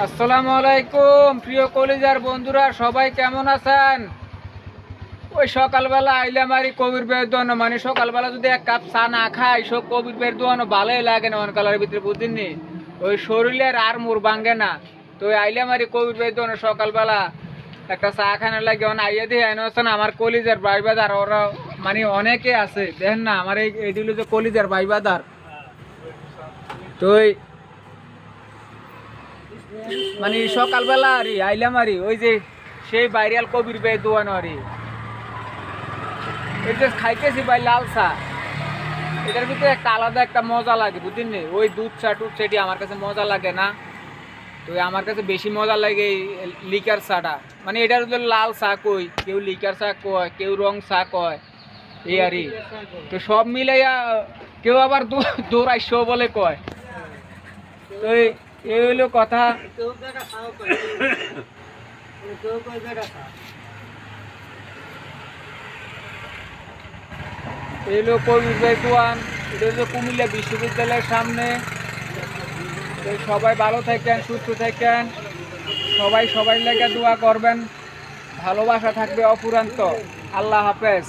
আসসালামু আলাইকুম প্রিয় কলিজার বন্ধুরা, সবাই কেমন আছেন? ওই সকালবেলা আইলাম আর কবির বের দোয়ানো, মানে সকালবেলা যদি এক কাপ চা না খাই সব কবির বের দোয়ানো ভালোই লাগে না অনকালের ভিতরে, বুঝিনি ওই শরীরের আর মোর ভাঙ্গে না। তো ওই আইলাম আর কবির বের দোয়ানো সকালবেলা একটা চা খানার লাগে আইয়া দিয়ে আইন আমার কলিজার ভাই বাদার, ওরা মানে অনেকে আছে দেখেন না, আমার এই দিল যে কলিজার ভাই বাদার। তো মানে সকালবেলা আরি আইলাম আরি ওই যে সেই বাইরিয়াল কবির বে দোয়ানো আরি এই যে খাইতেছি ভাই লাল চা, এটার ভিতরে একটা আলাদা একটা মজা লাগে বুঝলেন। ওই দুধ চা টুধ সেটি আমার কাছে মজা লাগে না, তো আমার কাছে বেশি মজা লাগে এই লিকার চাটা। মানে এটার ভিতরে লাল চা কই, কেউ লিকার চা কয়, কেউ রং চা কয়, এই আরই। তো সব মিলাইয়া কেউ আবার দৌড়াইশো বলে কয়। তো এই হইলো কথা। এই হলো কবির ভাই দোয়ান, এটা হলো কুমিল্লা বিশ্ববিদ্যালয়ের সামনে। তো সবাই ভালো থাকেন, সুস্থ থাকেন, সবাই লাগে দোয়া করবেন, ভালোবাসা থাকবে অফুরন্ত। আল্লাহ হাফেজ।